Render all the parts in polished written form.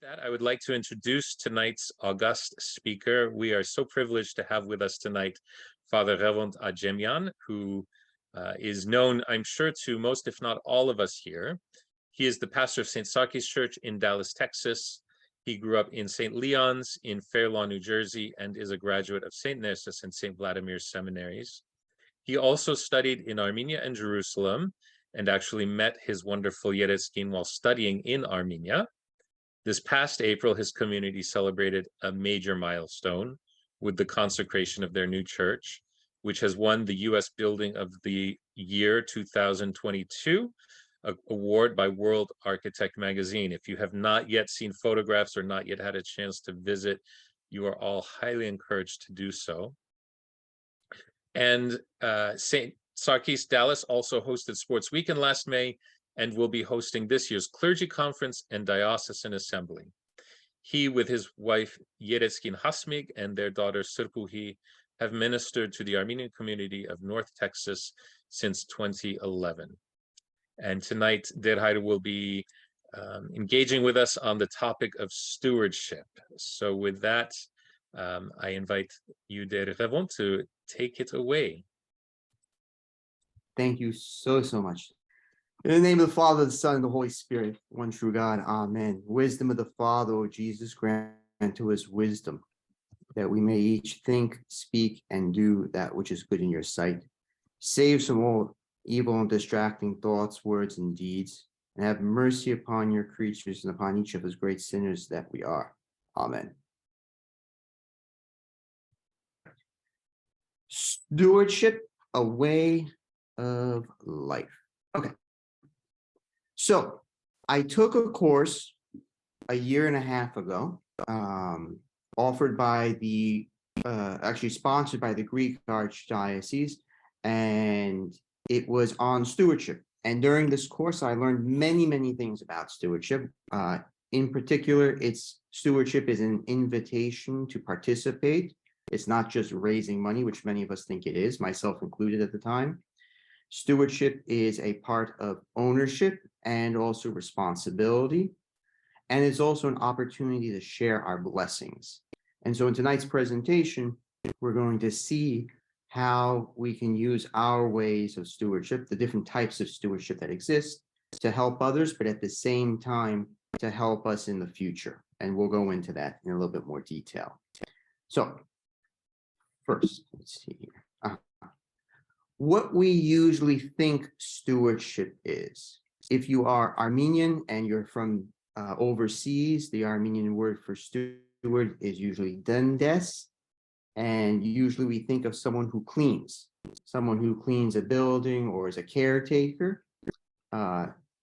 That, I would like to introduce tonight's august speaker. We are so privileged to have with us tonight Father Ghevond AJAMIAN, who is known, I'm sure, to most, if not all of us here. He is the pastor of St. Sarkis Church in Dallas, Texas. He grew up in St. Leon's in Fair Lawn, New Jersey, and is a graduate of St. Nerses and St. Vladimir's seminaries. He also studied in Armenia and Jerusalem, and actually met his wonderful Yereskin while studying in Armenia. This past April, his community celebrated a major milestone with the consecration of their new church, which has won the U.S. Building of the Year 2022 award by World Architect magazine. If you have not yet seen photographs or not yet had a chance to visit, you are all highly encouraged to do so. And St. Sarkis Dallas also hosted Sports Weekend last May, and will be hosting this year's Clergy Conference and Diocesan Assembly. He, with his wife Yereskin Hasmig and their daughter Sirpuhi, have ministered to the Armenian community of North Texas since 2011. And tonight, Derhair will be engaging with us on the topic of stewardship. So with that, I invite you, Ghevond, to take it away. Thank you so much. In the name of the Father, the Son, and the Holy Spirit, one true God, amen. Wisdom of the Father, O Jesus, grant to us wisdom, that we may each think, speak, and do that which is good in your sight. Save us from all evil and distracting thoughts, words, and deeds, and have mercy upon your creatures and upon each of us great sinners that we are. Amen. Stewardship, a way of life. Okay. So I took a course a year and a half ago, offered by the, actually sponsored by the Greek Archdiocese, and it was on stewardship. And during this course, I learned many things about stewardship. In particular, stewardship is an invitation to participate. It's not just raising money, which many of us think it is, myself included at the time. Stewardship is a part of ownership and also responsibility. And it's also an opportunity to share our blessings. And so in tonight's presentation, we're going to see how we can use our ways of stewardship, the different types of stewardship that exist, to help others, but at the same time, to help us in the future. And we'll go into that in a little bit more detail. So first, let's see here. What we usually think stewardship is. If you are Armenian and you're from overseas, the Armenian word for steward is usually dendes, and usually we think of someone who cleans a building or is a caretaker.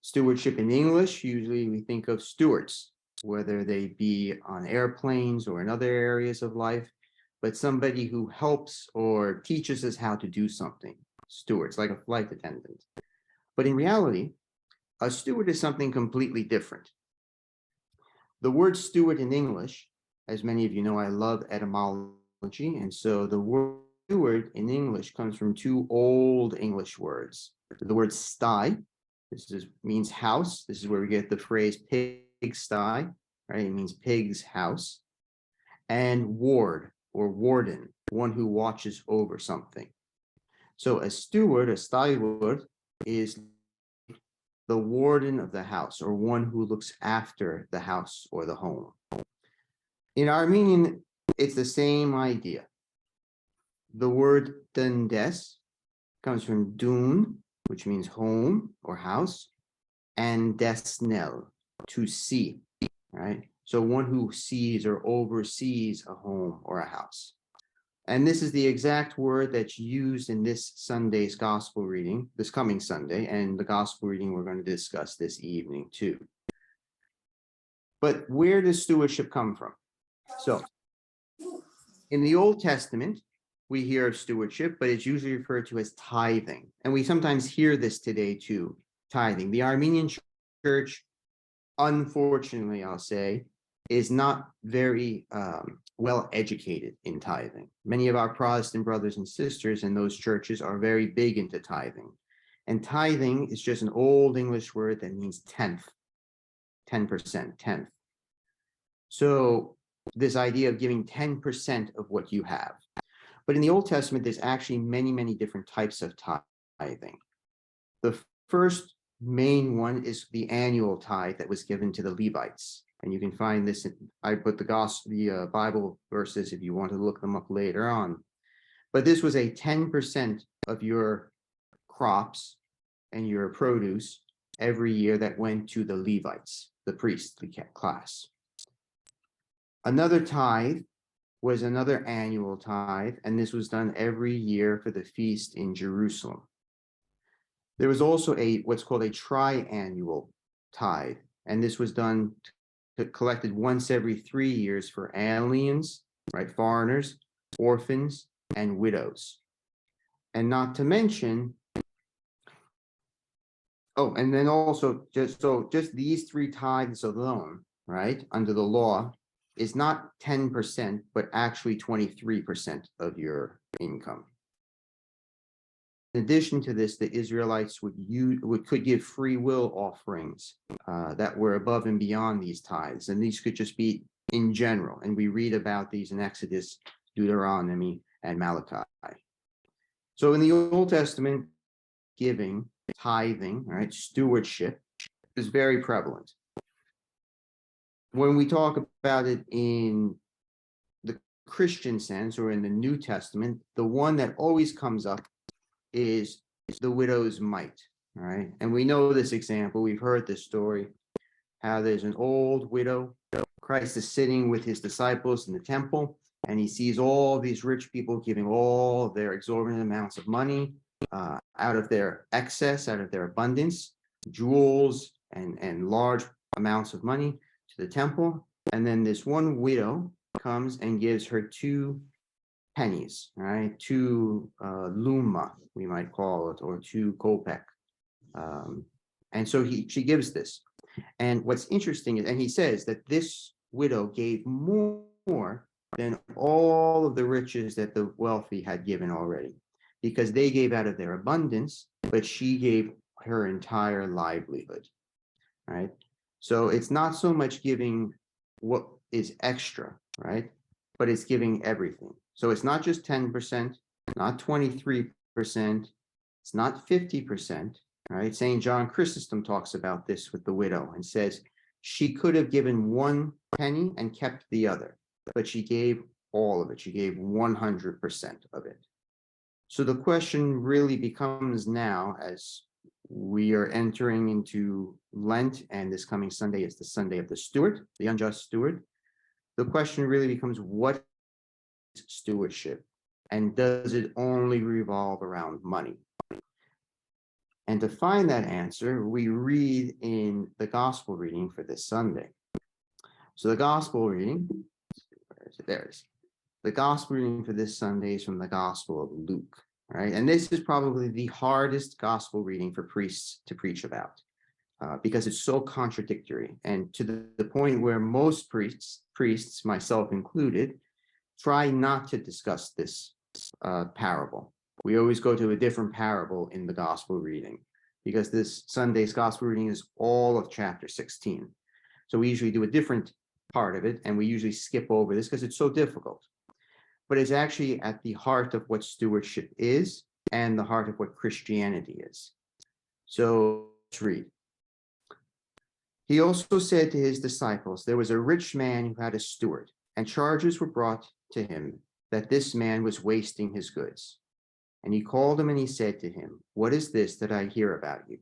Stewardship in English, usually we think of stewards, whether they be on airplanes or in other areas of life, but somebody who helps or teaches us how to do something. Stewards, like a flight attendant. But in reality, a steward is something completely different. The word steward in English, as many of you know, I love etymology, and so the word steward in English comes from two old English words. The word sty, means house. This is where we get the phrase pig sty, right? It means pig's house. And ward or warden, one who watches over something. So a steward, a steward, is the warden of the house, or one who looks after the house or the home. In Armenian, it's the same idea. The word dendes comes from dun, which means home or house, and desnel, to see, right? So one who sees or oversees a home or a house. And this is the exact word that's used in this Sunday's gospel reading, this coming Sunday, and the gospel reading we're going to discuss this evening too. But where does stewardship come from? So in the Old Testament, we hear of stewardship, but it's usually referred to as tithing. And we sometimes hear this today too, tithing. The Armenian church, unfortunately, I'll say, is not very well educated in tithing. Many of our Protestant brothers and sisters in those churches are very big into tithing. And tithing is just an old English word that means tenth, 10%, tenth. So this idea of giving 10% of what you have. But in the Old Testament, there's actually many, many different types of tithing. The first main one is the annual tithe that was given to the Levites. And you can find this, I put the Bible verses if you want to look them up later on. But this was a 10% of your crops and your produce every year that went to the Levites, the priestly class. Another tithe was another annual tithe, and this was done every year for the feast in Jerusalem. There was also what's called a triannual tithe, and this was done collected once every 3 years for aliens, right, foreigners, orphans, and widows. And not to mention, and then also just these 3 tithes alone, right, under the law, is not 10%, but actually 23% of your income. In addition to this, the Israelites could give free will offerings that were above and beyond these tithes, and these could just be in general. And we read about these in Exodus, Deuteronomy, and Malachi. So in the Old Testament, giving, tithing, right, stewardship is very prevalent. When we talk about it in the Christian sense or in the New Testament, the one that always comes up is the widow's mite, right? And we know this example, we've heard this story, how there's an old widow, Christ is sitting with his disciples in the temple, and he sees all these rich people giving all their exorbitant amounts of money out of their excess, out of their abundance, jewels and large amounts of money to the temple. And then this one widow comes and gives her 2 pennies, right? 2 luma, we might call it, or 2 kopek. And so she gives this. And what's interesting is, and he says that this widow gave more than all of the riches that the wealthy had given already, because they gave out of their abundance, but she gave her entire livelihood, right? So it's not so much giving what is extra, right? But it's giving everything. So it's not just 10%, not 23%, it's not 50%, right? St. John Chrysostom talks about this with the widow and says she could have given 1 penny and kept the other, but she gave all of it. She gave 100% of it. So the question really becomes now, as we are entering into Lent, and this coming Sunday is the Sunday of the Steward, the Unjust Steward. The question really becomes, what is stewardship? And does it only revolve around money? And to find that answer, we read in the gospel reading for this Sunday. So the gospel reading, where is it? There it is. The gospel reading for this Sunday is from the Gospel of Luke, right? And this is probably the hardest gospel reading for priests to preach about because it's so contradictory, and to the point where most priests, myself included, try not to discuss this parable. We always go to a different parable in the gospel reading because this Sunday's gospel reading is all of chapter 16. So we usually do a different part of it, and we usually skip over this because it's so difficult. But it's actually at the heart of what stewardship is and the heart of what Christianity is. So let's read. He also said to his disciples, there was a rich man who had a steward, and charges were brought to him that this man was wasting his goods. And he called him and he said to him, what is this that I hear about you?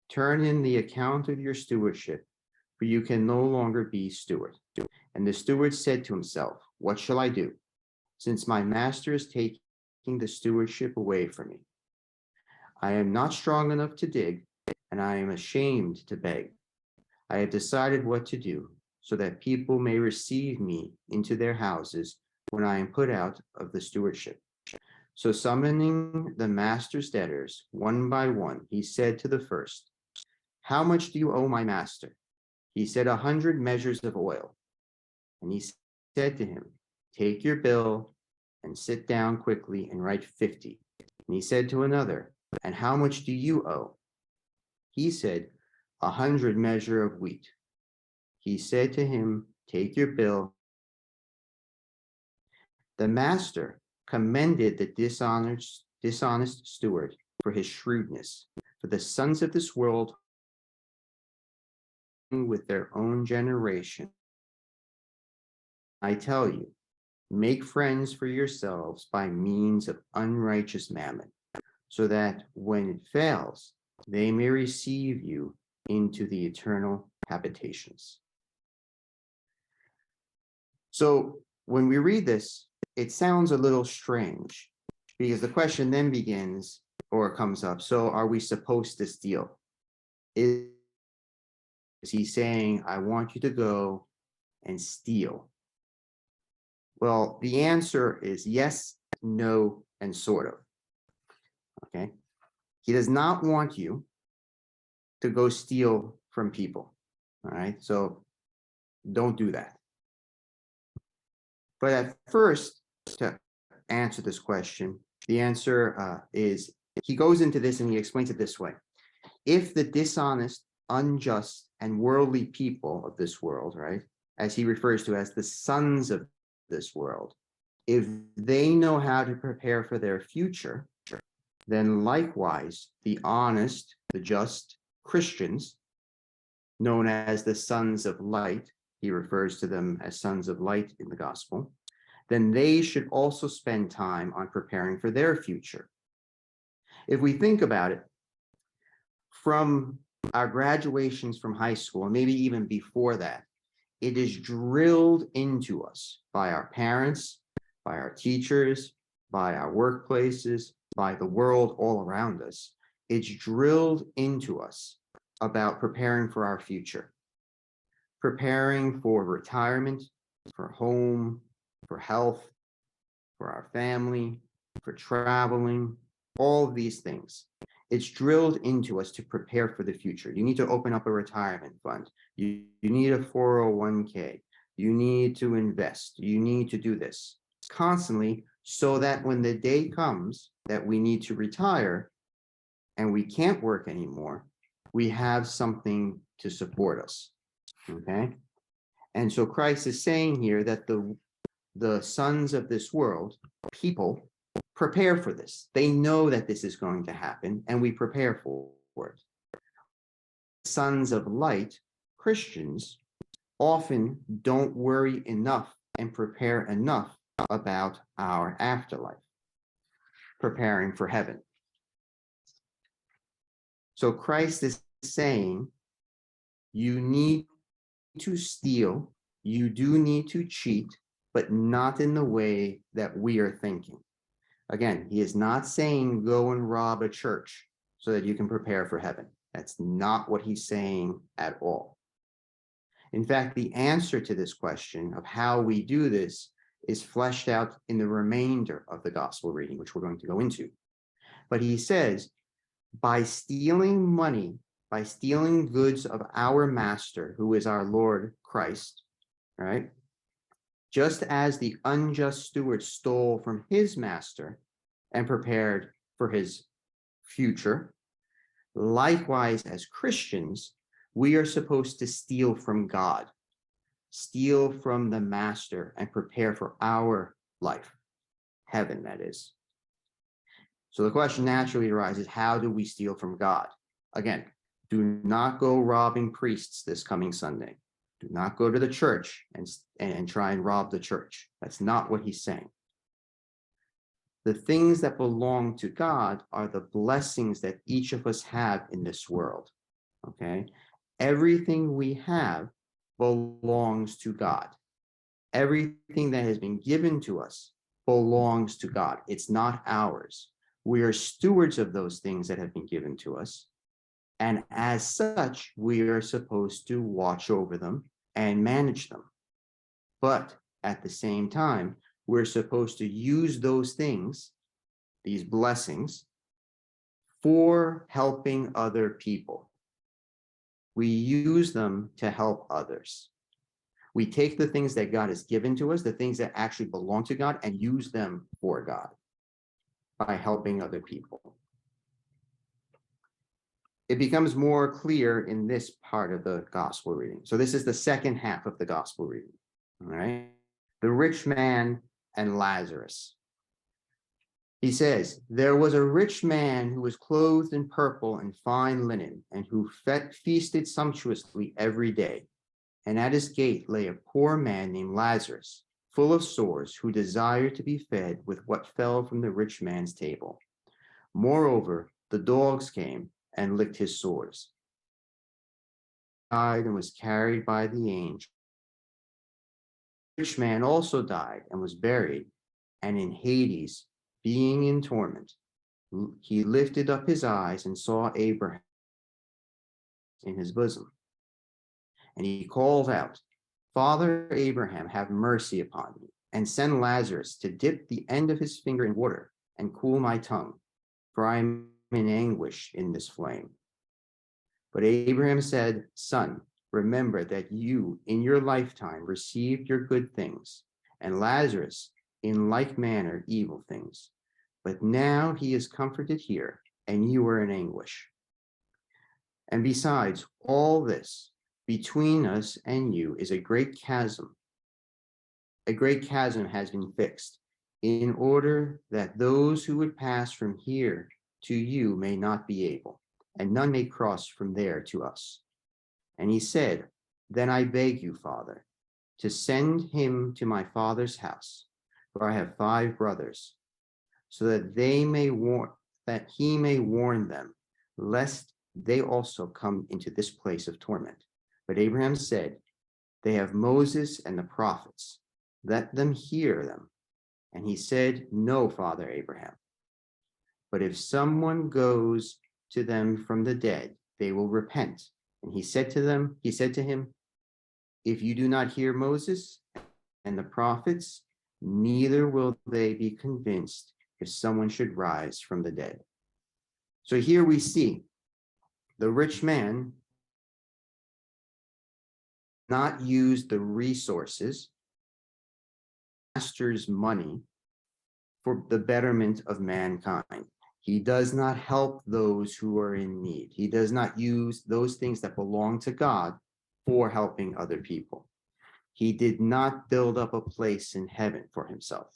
Turn in the account of your stewardship, for you can no longer be steward. And the steward said to himself, what shall I do, since my master is taking the stewardship away from me? I am not strong enough to dig, and I am ashamed to beg. I have decided what to do, so that people may receive me into their houses when I am put out of the stewardship. So summoning the master's debtors one by one, he said to the first, how much do you owe my master? He said, 100 measures of oil. And he said to him, take your bill and sit down quickly and write 50. And he said to another, and how much do you owe? He said, 100 measures of wheat. He said to him, take your bill. The master commended the dishonest steward for his shrewdness, for the sons of this world with their own generation. I tell you, make friends for yourselves by means of unrighteous mammon, so that when it fails, they may receive you into the eternal habitations. So when we read this, it sounds a little strange, because the question then begins or comes up. So are we supposed to steal? Is he saying, I want you to go and steal? Well, the answer is yes, no, and sort of. Okay. He does not want you to go steal from people. All right. So don't do that. But at first, to answer this question, the answer is he goes into this and he explains it this way. If the dishonest, unjust, and worldly people of this world, right, as he refers to as the sons of this world, if they know how to prepare for their future, then likewise the honest, the just Christians, known as the sons of light, he refers to them as sons of light in the gospel, then they should also spend time on preparing for their future. If we think about it, from our graduations from high school, and maybe even before that, it is drilled into us by our parents, by our teachers, by our workplaces, by the world all around us. It's drilled into us about preparing for our future, preparing for retirement, for home, for health, for our family, for traveling, all of these things. It's drilled into us to prepare for the future. You need to open up a retirement fund. You need a 401k. You need to invest. You need to do this constantly so that when the day comes that we need to retire and we can't work anymore, we have something to support us. Okay? And so Christ is saying here that the sons of this world, people, prepare for this. They know that this is going to happen, and we prepare for it. Sons of light, Christians, often don't worry enough and prepare enough about our afterlife, preparing for heaven. So Christ is saying, you need to steal, you do need to cheat, but not in the way that we are thinking. Again, he is not saying go and rob a church so that you can prepare for heaven. That's not what he's saying at all. In fact, the answer to this question of how we do this is fleshed out in the remainder of the gospel reading, which we're going to go into. But he says, by stealing money, by stealing goods of our master, who is our Lord Christ, right? Just as the unjust steward stole from his master and prepared for his future, likewise, as Christians, we are supposed to steal from God, steal from the master, and prepare for our life, heaven, that is. So the question naturally arises, how do we steal from God? Again, do not go robbing priests this coming Sunday. Do not go to the church and try and rob the church. That's not what he's saying. The things that belong to God are the blessings that each of us have in this world. Okay? Everything we have belongs to God. Everything that has been given to us belongs to God. It's not ours. We are stewards of those things that have been given to us. And as such, we are supposed to watch over them and manage them. But at the same time, we're supposed to use those things, these blessings, for helping other people. We use them to help others. We take the things that God has given to us, the things that actually belong to God, and use them for God by helping other people. It becomes more clear in this part of the gospel reading. So this is the second half of the gospel reading. All right. The rich man and Lazarus. He says, there was a rich man who was clothed in purple and fine linen, and who feasted sumptuously every day. And at his gate lay a poor man named Lazarus, full of sores, who desired to be fed with what fell from the rich man's table. Moreover, the dogs came and licked his sores. He died and was carried by the angel. The rich man also died and was buried, and in Hades, being in torment, he lifted up his eyes and saw Abraham in his bosom. And he called out, Father Abraham, have mercy upon me, and send Lazarus to dip the end of his finger in water and cool my tongue, for I am in anguish in this flame. But Abraham said, Son, remember that you in your lifetime received your good things, and Lazarus in like manner evil things. But now he is comforted here, and you are in anguish. And besides all this, between us and you is a great chasm. A great chasm has been fixed, in order that those who would pass from here to you may not be able, and none may cross from there to us. And he said, Then I beg you, Father, to send him to my father's house, for I have 5 brothers, so that he may warn them, lest they also come into this place of torment. But Abraham said, They have Moses and the prophets. Let them hear them. And he said, No, Father Abraham. But if someone goes to them from the dead, they will repent. And he said to him, If you do not hear Moses and the prophets, neither will they be convinced if someone should rise from the dead. So here we see the rich man not use the resources, master's money, for the betterment of mankind. He does not help those who are in need. He does not use those things that belong to God for helping other people. He did not build up a place in heaven for himself,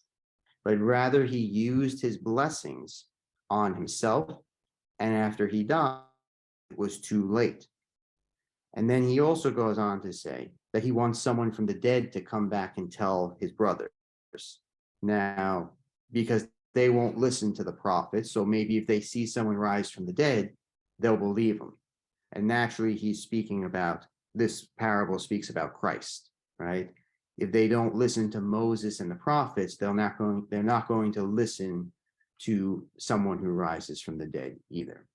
but rather he used his blessings on himself, and after he died, it was too late. And then he also goes on to say that he wants someone from the dead to come back and tell his brothers. Now, because they won't listen to the prophets, so maybe if they see someone rise from the dead, they'll believe him. And naturally, he's speaking about, this parable speaks about Christ, right? If they don't listen to Moses and the prophets, they're not going to listen to someone who rises from the dead either.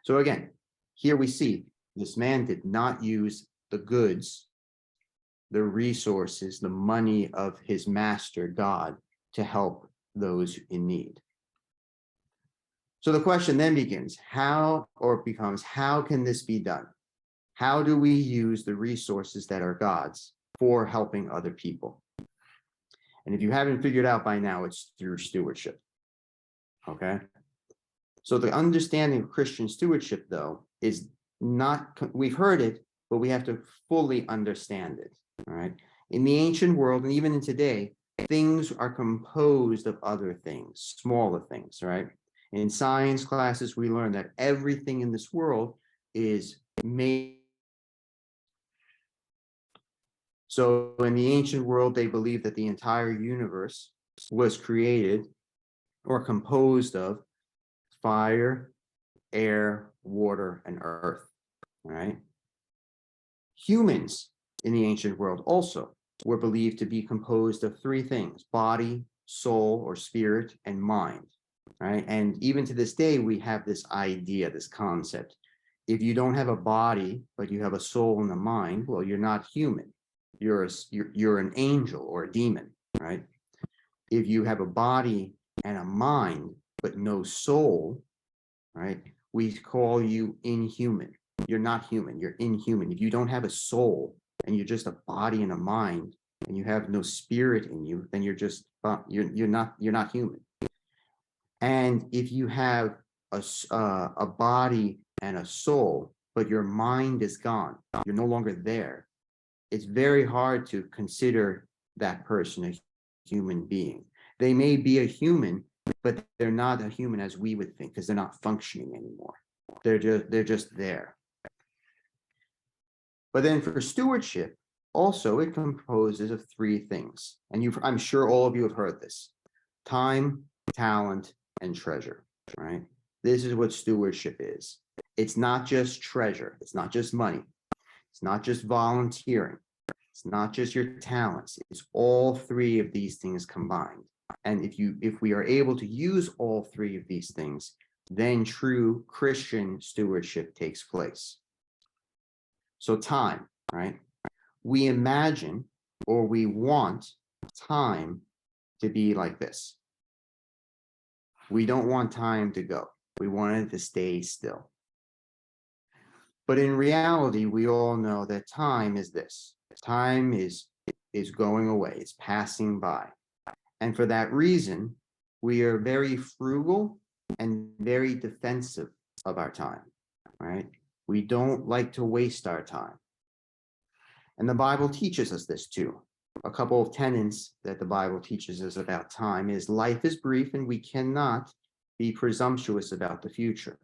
So again, here we see this man did not use the goods, the resources, the money of his master, God, to help those in need. So the question then becomes, how can this be done? How do we use the resources that are God's for helping other people? And if you haven't figured out by now, it's through stewardship. Okay? So the understanding of Christian stewardship, though, is not, we've heard it, but we have to fully understand it. All right? In the ancient world, and even in today, things are composed of other things, smaller things, right? In science classes, we learn that everything in this world is made. So in the ancient world, they believed that the entire universe was created or composed of fire, air, water, and earth, right? Humans in the ancient world also were believed to be composed of 3 things: body, soul or spirit, and mind, right? And even to this day, we have this idea, this concept. If you don't have a body, but you have a soul and a mind, well, you're not human. You're an angel or a demon, right? If you have a body and a mind, but no soul, right? We call you inhuman. You're not human, you're inhuman. If you don't have a soul and you're just a body and a mind and you have no spirit in you, then you're just, you're not human. And if you have a body and a soul, but your mind is gone, you're no longer there, it's very hard to consider that person a human being. They may be a human, but they're not a human as we would think, because they're not functioning anymore. They're just there. But then for stewardship, also it composes of three things. And I'm sure all of you have heard this: time, talent, and treasure, right? This is what stewardship is. It's not just treasure. It's not just money. It's not just volunteering. It's not just your talents. It's all three of these things combined. And if we are able to use all three of these things, then true Christian stewardship takes place. So time, right? We imagine or we want time to be like this. We don't want time to go. We want it to stay still. But in reality, we all know that time is this. Time is going away. It's passing by. And for that reason, we are very frugal and very defensive of our time, right? We don't like to waste our time. And the Bible teaches us this too. A couple of tenets that the Bible teaches us about time is life is brief and we cannot be presumptuous about the future.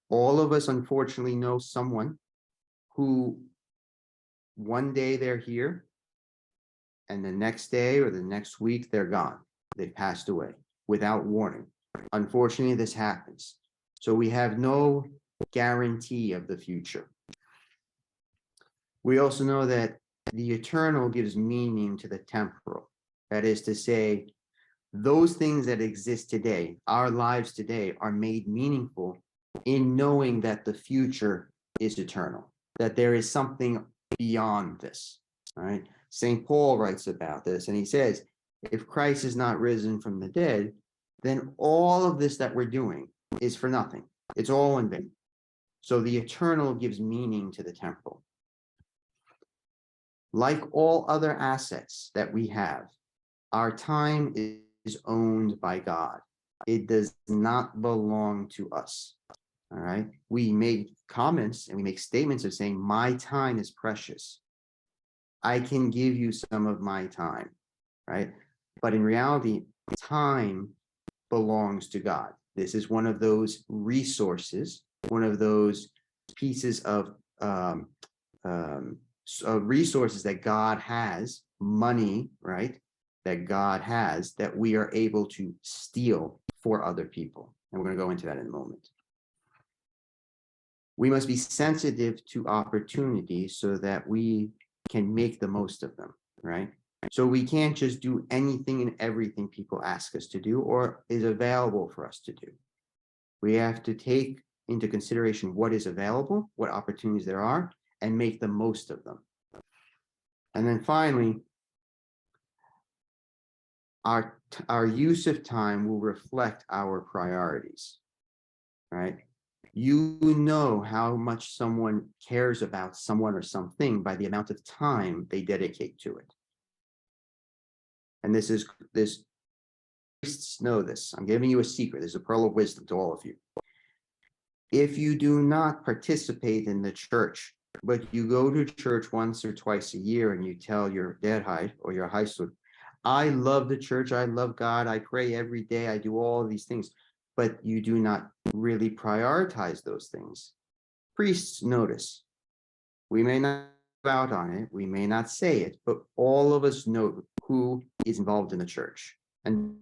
All of us, unfortunately, know someone who one day they're here and the next day or the next week they're gone. They've passed away without warning. Unfortunately, this happens. So we have no guarantee of the future. We also know that the eternal gives meaning to the temporal. That is to say, those things that exist today, our lives today, are made meaningful in knowing that the future is eternal, that there is something beyond this, right? St. Paul writes about this, and he says, if Christ is not risen from the dead, then all of this that we're doing is for nothing. It's all in vain. So the eternal gives meaning to the temporal. Like all other assets that we have, our time is owned by God. It does not belong to us. All right. We make comments and we make statements of saying, my time is precious. I can give you some of my time, right? But in reality, time belongs to God. This is one of those resources, one of those pieces of resources that God has, money, right? That God has that we are able to steal for other people. And we're going to go into that in a moment. We must be sensitive to opportunities so that we can make the most of them, right? So we can't just do anything and everything people ask us to do or is available for us to do. We have to take into consideration what is available, what opportunities there are, and make the most of them. And then finally, our use of time will reflect our priorities, right? You know how much someone cares about someone or something by the amount of time they dedicate to it. And this priests know this. I'm giving you a secret. There's a pearl of wisdom to all of you. If you do not participate in the church, but you go to church once or twice a year and you tell your dad or your high school, I love the church, I love God, I pray every day, I do all of these things, but you do not really prioritize those things. Priests notice. We may not go out on it, we may not say it, but all of us know who is involved in the church. And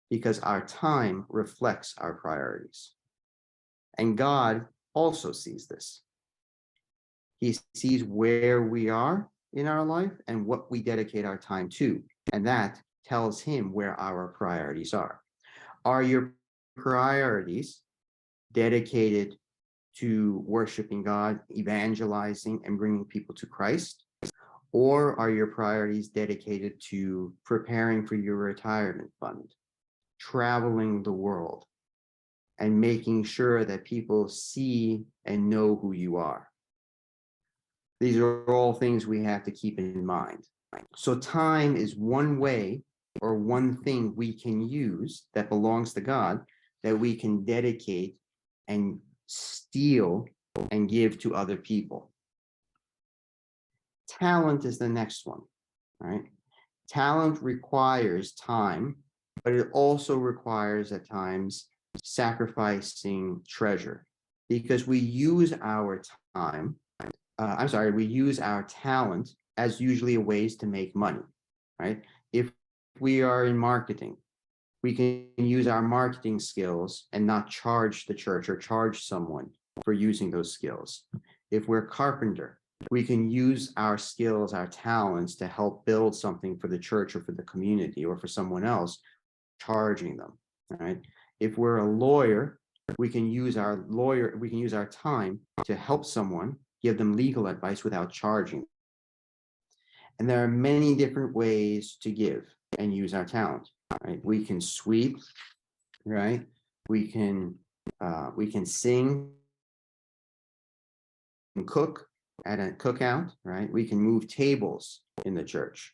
because our time reflects our priorities. And God also sees this. He sees where we are in our life and what we dedicate our time to. And that tells him where our priorities are. Are your priorities dedicated to worshiping God, evangelizing, and bringing people to Christ? Or are your priorities dedicated to preparing for your retirement fund, traveling the world, and making sure that people see and know who you are? These are all things we have to keep in mind. So time is one way or one thing we can use that belongs to God that we can dedicate and steal and give to other people. Talent is the next one, right? Talent requires time, but it also requires at times sacrificing treasure, because we use our time, we use our talent as usually ways to make money, right? If we are in marketing, we can use our marketing skills and not charge the church or charge someone for using those skills. If we're a carpenter, we can use our skills, our talents to help build something for the church or for the community or for someone else, charging them, right? If we're a lawyer, we can use our time to help someone, give them legal advice without charging. And there are many different ways to give and use our talent, right? We can sweep, right? We can sing and cook at a cookout, right? We can move tables in the church.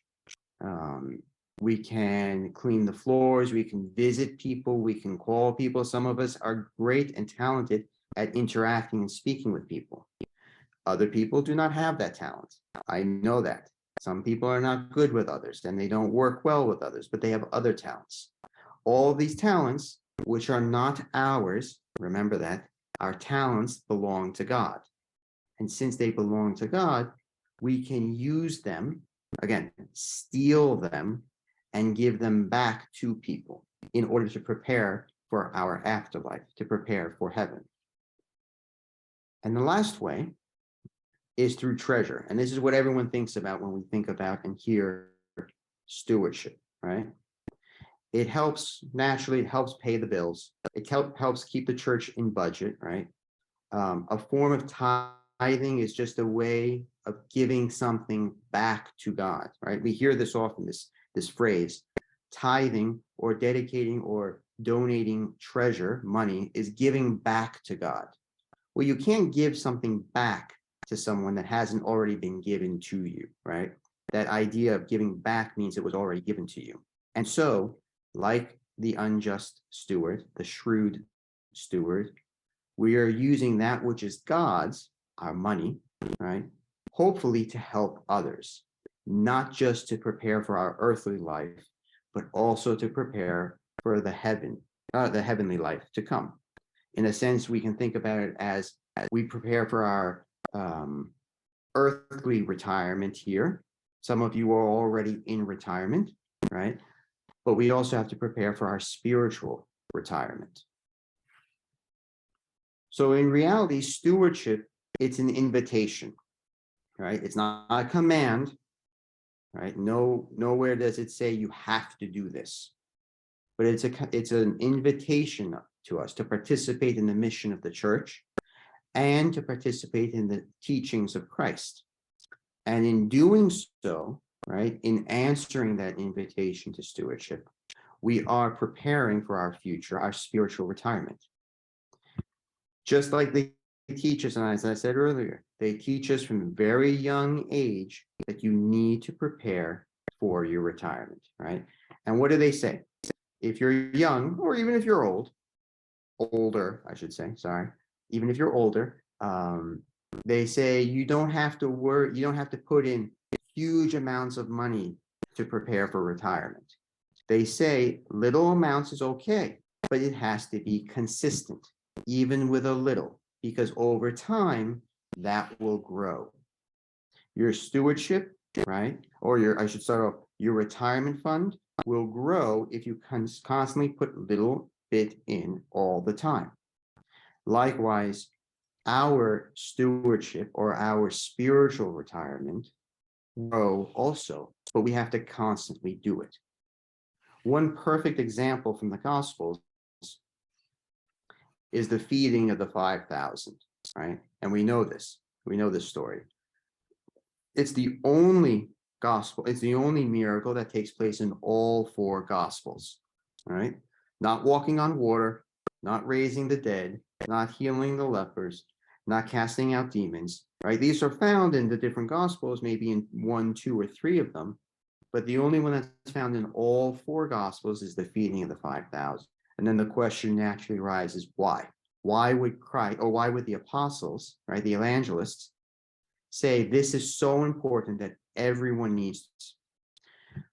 We can clean the floors, we can visit people, we can call people. Some of us are great and talented at interacting and speaking with people. Other people do not have that talent. I know that. Some people are not good with others and they don't work well with others, but they have other talents. All of these talents, which are not ours, remember that, our talents belong to God. And since they belong to God, we can use them, again, steal them, and give them back to people in order to prepare for our afterlife, to prepare for heaven. And the last way is through treasure. And this is what everyone thinks about when we think about and hear stewardship, right? It helps, naturally, it helps pay the bills. It helps keep the church in budget, right? A form of tithing is just a way of giving something back to God, right? We hear this often, this phrase, tithing or dedicating or donating treasure, money, is giving back to God. Well, you can't give something back to someone that hasn't already been given to you, right? That idea of giving back means it was already given to you. And so, like the unjust steward, the shrewd steward, we are using that which is God's, our money, right? Hopefully to help others, not just to prepare for our earthly life, but also to prepare for the heavenly life to come. In a sense, we can think about it as we prepare for our earthly retirement here. Some of you are already in retirement, right? But we also have to prepare for our spiritual retirement. So in reality, stewardship, it's an invitation, right? It's not a command, right? Nowhere does it say you have to do this, but it's an invitation to us to participate in the mission of the church and to participate in the teachings of Christ. And in doing so, right, in answering that invitation to stewardship, we are preparing for our future, our spiritual retirement. Just like they teach us, and as I said earlier, they teach us from a very young age that you need to prepare for your retirement, right? And what do they say? If you're young, or even if you're older, I should say, sorry, even if you're older, they say you don't have to worry, you don't have to put in huge amounts of money to prepare for retirement. They say little amounts is okay, but it has to be consistent, even with a little, because over time, that will grow. Your stewardship, right? Or I should start off, your retirement fund will grow if you constantly put little bit in all the time. Likewise, our stewardship or our spiritual retirement grow also, but we have to constantly do it. One perfect example from the Gospels is the feeding of the 5,000, right? And we know this story. It's the only gospel, it's the only miracle that takes place in all four Gospels, right? Not walking on water, not raising the dead, not healing the lepers, not casting out demons, right? These are found in the different Gospels, maybe in 1, 2, or 3 of them, but the only one that's found in all four Gospels is the feeding of the 5,000. And then the question naturally arises, why? Why would Christ, or why would the apostles, right, the evangelists, say this is so important that everyone needs this.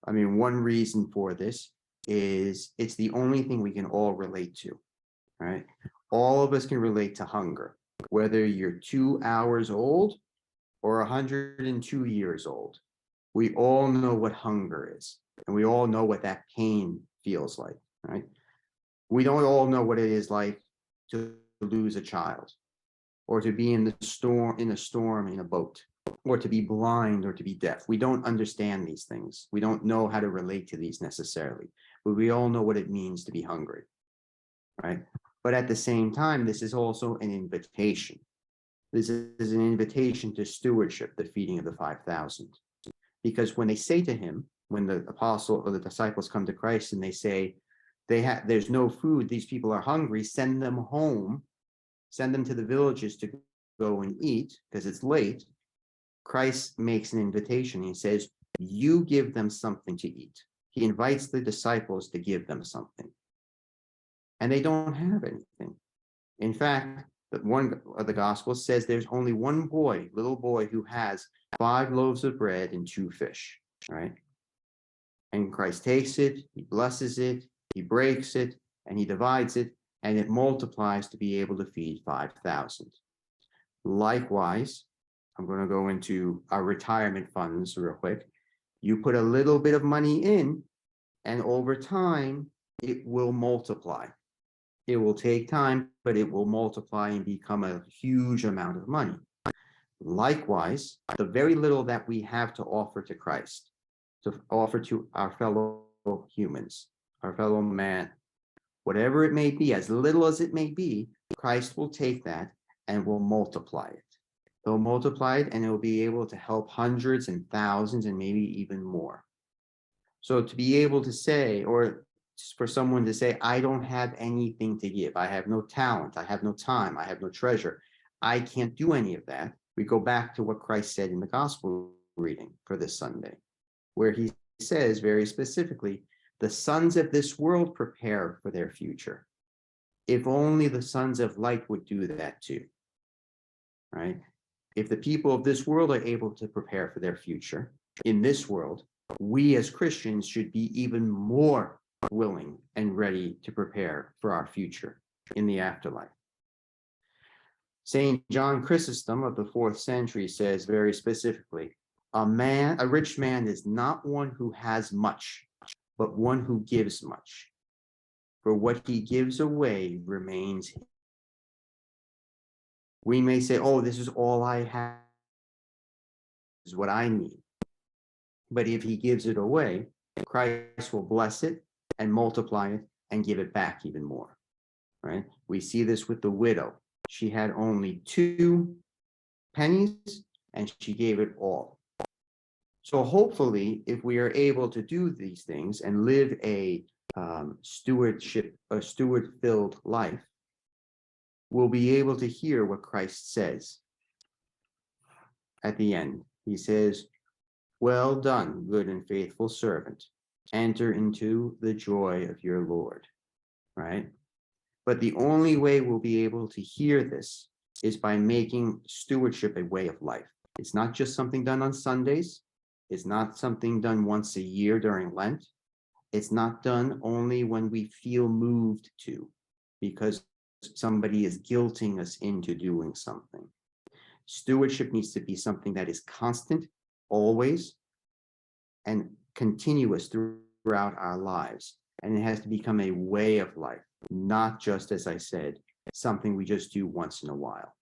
I mean, one reason for this is it's the only thing we can all relate to, right? All of us can relate to hunger, whether you're 2 hours old or 102 years old. We all know what hunger is, and we all know what that pain feels like, right? We don't all know what it is like to lose a child, or to be in a storm in a boat, or to be blind or to be deaf. We don't understand these things. We don't know how to relate to these necessarily, but we all know what it means to be hungry, right? But at the same time, this is also an invitation. This is an invitation to stewardship, the feeding of the 5,000. Because when they say to him, when the apostle or the disciples come to Christ and they say, there's no food, these people are hungry, send them home, send them to the villages to go and eat because it's late. Christ makes an invitation. He says, you give them something to eat. He invites the disciples to give them something. And they don't have anything. In fact, one of the Gospels says there's only one boy, little boy, who has 5 loaves of bread and 2 fish, right? And Christ takes it, he blesses it, he breaks it, and he divides it, and it multiplies to be able to feed 5,000. Likewise, I'm going to go into our retirement funds real quick. You put a little bit of money in, and over time, it will multiply. It will take time, but it will multiply and become a huge amount of money. Likewise, the very little that we have to offer to Christ, to offer to our fellow humans, our fellow man, whatever it may be, as little as it may be, Christ will take that and will multiply it. He'll multiply it and it will be able to help hundreds and thousands and maybe even more. So to be able to say, or for someone to say, I don't have anything to give, I have no talent, I have no time, I have no treasure, I can't do any of that. We go back to what Christ said in the gospel reading for this Sunday, where he says very specifically, the sons of this world prepare for their future. If only the sons of light would do that too, right? If the people of this world are able to prepare for their future in this world, we as Christians should be even more willing and ready to prepare for our future in the afterlife. Saint John Chrysostom of the 4th century says very specifically, a rich man is not one who has much, but one who gives much. For what he gives away remains. We may say, oh, this is all I have, this is what I need. But if he gives it away, Christ will bless it and multiply it and give it back even more, right? We see this with the widow. She had only 2 pennies and she gave it all. So hopefully, if we are able to do these things and live a steward-filled life, we'll be able to hear what Christ says at the end. He says, well done, good and faithful servant. Enter into the joy of your Lord, right? But the only way we'll be able to hear this is by making stewardship a way of life. It's not just something done on Sundays. It's not something done once a year during Lent. It's not done only when we feel moved to, because somebody is guilting us into doing something. Stewardship needs to be something that is constant, always, and continuous throughout our lives. And it has to become a way of life, not just, as I said, something we just do once in a while.